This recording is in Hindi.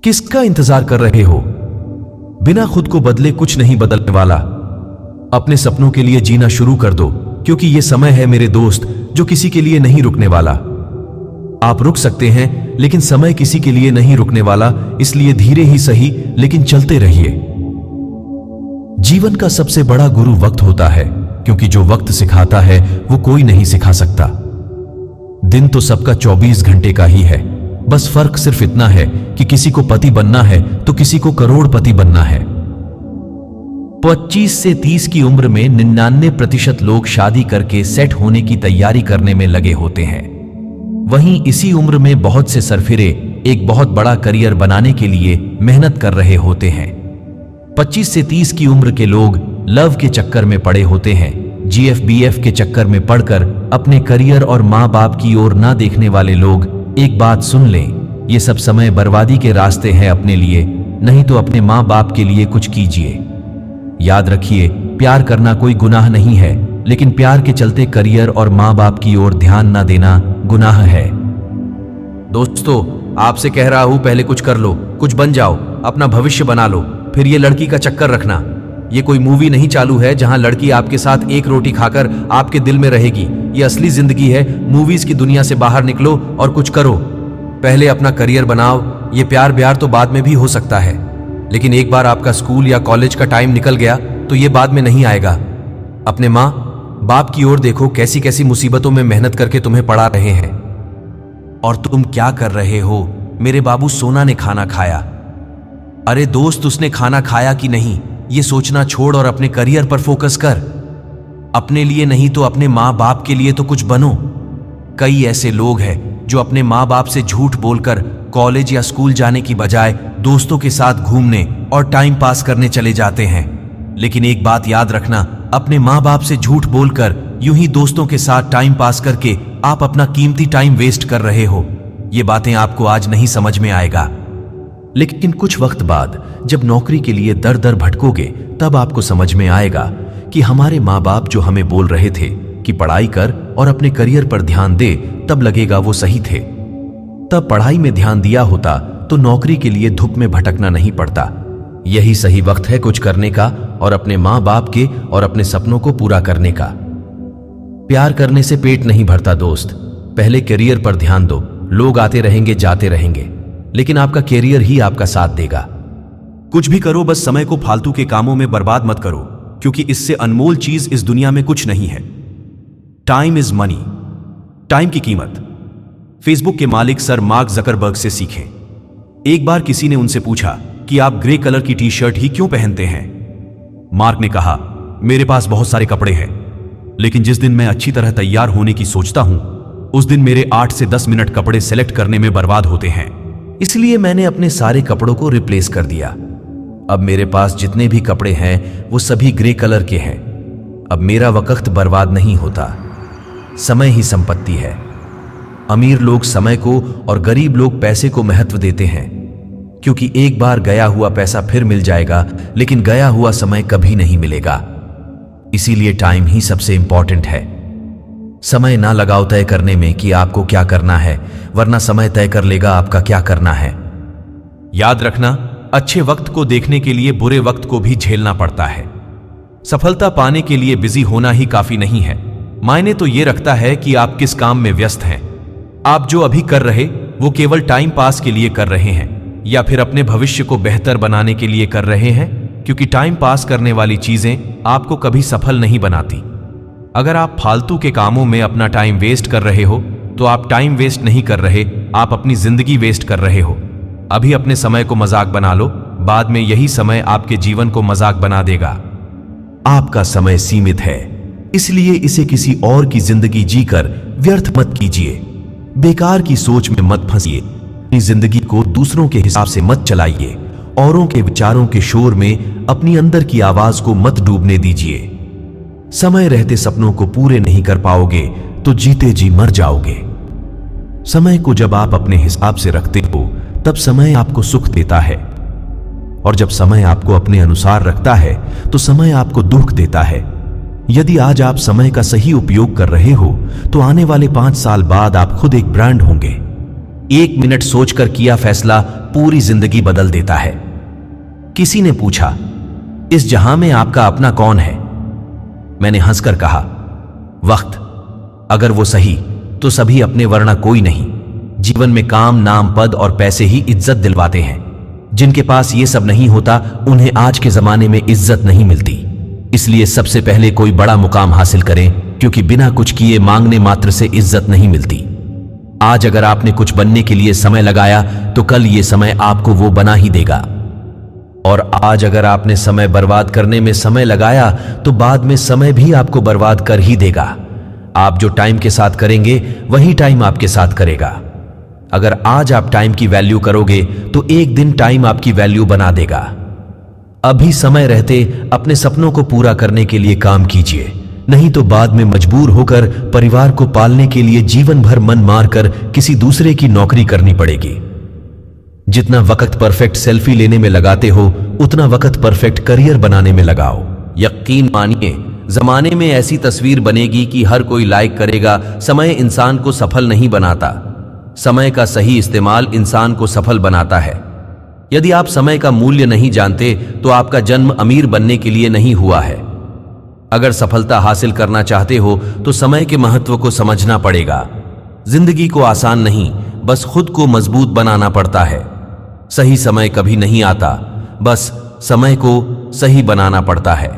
किसका इंतजार कर रहे हो? बिना खुद को बदले कुछ नहीं बदलने वाला। अपने सपनों के लिए जीना शुरू कर दो, क्योंकि यह समय है मेरे दोस्त जो किसी के लिए नहीं रुकने वाला। आप रुक सकते हैं, लेकिन समय किसी के लिए नहीं रुकने वाला, इसलिए धीरे ही सही लेकिन चलते रहिए। जीवन का सबसे बड़ा गुरु वक्त होता है, क्योंकि जो वक्त सिखाता है वो कोई नहीं सिखा सकता। दिन तो सबका 24 घंटे का ही है, बस फर्क सिर्फ इतना है कि किसी को पति बनना है तो किसी को करोड़पति बनना है। 25 से 30 की उम्र में 99% लोग शादी करके सेट होने की तैयारी करने में लगे होते हैं। वहीं इसी उम्र में बहुत से सरफिरे एक बहुत बड़ा करियर बनाने के लिए मेहनत कर रहे होते हैं। 25 से 30 की उम्र के लोग लव के चक्कर में पड़े होते हैं। GFBF के चक्कर में पड़कर अपने करियर और माँ बाप की ओर ना देखने वाले लोग एक बात सुन लें, ये सब समय बर्बादी के रास्ते हैं अपने लिए, नहीं तो अपने माँ बाप के लिए कुछ कीजिए। याद रखिए, प्यार करना कोई गुनाह नहीं है, लेकिन प्यार के चलते करियर और माँ बाप की ओर ध्यान ना देना गुनाह है। दोस्तों, आपसे कह रहा हूं, पहले कुछ कर लो, कुछ बन जाओ, अपना भविष्य बना लो, फिर ये लड़की का चक्कर रखना। ये कोई मूवी नहीं चालू है जहां लड़की आपके साथ एक रोटी खाकर आपके दिल में रहेगी। ये असली जिंदगी है। मूवीज की दुनिया से बाहर निकलो और कुछ करो। पहले अपना करियर बनाओ। ये प्यार ब्यार तो बाद में भी हो सकता है, लेकिन एक बार आपका स्कूल या कॉलेज का टाइम निकल गया तो ये बाद में नहीं आएगा। अपने माँ बाप की ओर देखो, कैसी कैसी मुसीबतों में मेहनत करके तुम्हें पढ़ा रहे हैं, और तुम क्या कर रहे हो? मेरे बाबू सोना ने खाना खाया। अरे दोस्त, उसने खाना खाया कि नहीं, ये सोचना छोड़ और अपने करियर पर फोकस कर। अपने लिए नहीं तो अपने माँ बाप के लिए तो कुछ बनो। कई ऐसे लोग हैं जो अपने माँ बाप से झूठ बोलकर कॉलेज या स्कूल जाने की बजाय दोस्तों के साथ घूमने और टाइम पास करने चले जाते हैं। लेकिन एक बात याद रखना, अपने माँ बाप से झूठ बोलकर यूं ही दोस्तों के साथ टाइम पास करके आप अपना कीमती टाइम वेस्ट कर रहे हो। ये बातें आपको आज नहीं समझ में आएगा, लेकिन कुछ वक्त बाद जब नौकरी के लिए दर दर भटकोगे तब आपको समझ में आएगा कि हमारे माँ बाप जो हमें बोल रहे थे कि पढ़ाई कर और अपने करियर पर ध्यान दे, तब लगेगा वो सही थे। तब पढ़ाई में ध्यान दिया होता तो नौकरी के लिए धूप में भटकना नहीं पड़ता। यही सही वक्त है कुछ करने का और अपने माँ बाप के और अपने सपनों को पूरा करने का। प्यार करने से पेट नहीं भरता दोस्त, पहले करियर पर ध्यान दो। लोग आते रहेंगे जाते रहेंगे, लेकिन आपका कैरियर ही आपका साथ देगा। कुछ भी करो, बस समय को फालतू के कामों में बर्बाद मत करो, क्योंकि इससे अनमोल चीज इस दुनिया में कुछ नहीं है। Time is money. टाइम की कीमत फेसबुक के मालिक सर मार्क जकरबर्ग से सीखें। एक बार किसी ने उनसे पूछा कि आप ग्रे कलर की टी शर्ट ही क्यों पहनते हैं? मार्क ने कहा, मेरे पास बहुत सारे कपड़े हैं, लेकिन जिस दिन मैं अच्छी तरह तैयार होने की सोचता हूं, उस दिन मेरे 8 से 10 मिनट कपड़े सेलेक्ट करने में बर्बाद होते हैं। इसलिए मैंने अपने सारे कपड़ों को रिप्लेस कर दिया। अब मेरे पास जितने भी कपड़े हैं वो सभी ग्रे कलर के हैं। अब मेरा वक्त बर्बाद नहीं होता। समय ही संपत्ति है। अमीर लोग समय को और गरीब लोग पैसे को महत्व देते हैं, क्योंकि एक बार गया हुआ पैसा फिर मिल जाएगा, लेकिन गया हुआ समय कभी नहीं मिलेगा। इसीलिए टाइम ही सबसे इंपॉर्टेंट है। समय ना लगाओ तय करने में कि आपको क्या करना है, वरना समय तय कर लेगा आपका क्या करना है। याद रखना, अच्छे वक्त को देखने के लिए बुरे वक्त को भी झेलना पड़ता है। सफलता पाने के लिए बिजी होना ही काफी नहीं है। मायने तो यह रखता है कि आप किस काम में व्यस्त हैं। आप जो अभी कर रहे वो केवल टाइम पास के लिए कर रहे हैं, या फिर अपने भविष्य को बेहतर बनाने के लिए कर रहे हैं, क्योंकि टाइम पास करने वाली चीजें आपको कभी सफल नहीं बनाती। अगर आप फालतू के कामों में अपना टाइम वेस्ट कर रहे हो तो आप टाइम वेस्ट नहीं कर रहे, आप अपनी जिंदगी वेस्ट कर रहे हो। अभी अपने समय को मजाक बना लो, बाद में यही समय आपके जीवन को मजाक बना देगा। आपका समय सीमित है, इसलिए इसे किसी और की जिंदगी जीकर व्यर्थ मत कीजिए। बेकार की सोच में मत फंसिए। अपनी जिंदगी को दूसरों के हिसाब से मत चलाइए। औरों के विचारों के शोर में अपनी अंदर की आवाज को मत डूबने दीजिए। समय रहते सपनों को पूरे नहीं कर पाओगे तो जीते जी मर जाओगे। समय को जब आप अपने हिसाब से रखते हो तब समय आपको सुख देता है, और जब समय आपको अपने अनुसार रखता है तो समय आपको दुख देता है। यदि आज आप समय का सही उपयोग कर रहे हो तो आने वाले 5 साल बाद आप खुद एक ब्रांड होंगे। 1 मिनट सोचकर किया फैसला पूरी जिंदगी बदल देता है। किसी ने पूछा, इस जहां में आपका अपना कौन है? मैंने हंसकर कहा, वक्त। अगर वो सही तो सभी अपने, वरना कोई नहीं। जीवन में काम, नाम, पद और पैसे ही इज्जत दिलवाते हैं। जिनके पास ये सब नहीं होता उन्हें आज के जमाने में इज्जत नहीं मिलती। इसलिए सबसे पहले कोई बड़ा मुकाम हासिल करें, क्योंकि बिना कुछ किए मांगने मात्र से इज्जत नहीं मिलती। आज अगर आपने कुछ बनने के लिए समय लगाया तो कल ये समय आपको वो बना ही देगा। और आज अगर आपने समय बर्बाद करने में समय लगाया तो बाद में समय भी आपको बर्बाद कर ही देगा। आप जो टाइम के साथ करेंगे वही टाइम आपके साथ करेगा। अगर आज आप टाइम की वैल्यू करोगे तो एक दिन टाइम आपकी वैल्यू बना देगा। अभी समय रहते अपने सपनों को पूरा करने के लिए काम कीजिए, नहीं तो बाद में मजबूर होकर परिवार को पालने के लिए जीवन भर मन मारकर किसी दूसरे की नौकरी करनी पड़ेगी। जितना वक्त परफेक्ट सेल्फी लेने में लगाते हो उतना वक्त परफेक्ट करियर बनाने में लगाओ। यकीन मानिए, जमाने में ऐसी तस्वीर बनेगी कि हर कोई लाइक करेगा। समय इंसान को सफल नहीं बनाता, समय का सही इस्तेमाल इंसान को सफल बनाता है। यदि आप समय का मूल्य नहीं जानते तो आपका जन्म अमीर बनने के लिए नहीं हुआ है। अगर सफलता हासिल करना चाहते हो तो समय के महत्व को समझना पड़ेगा। जिंदगी को आसान नहीं, बस खुद को मजबूत बनाना पड़ता है। सही समय कभी नहीं आता, बस समय को सही बनाना पड़ता है।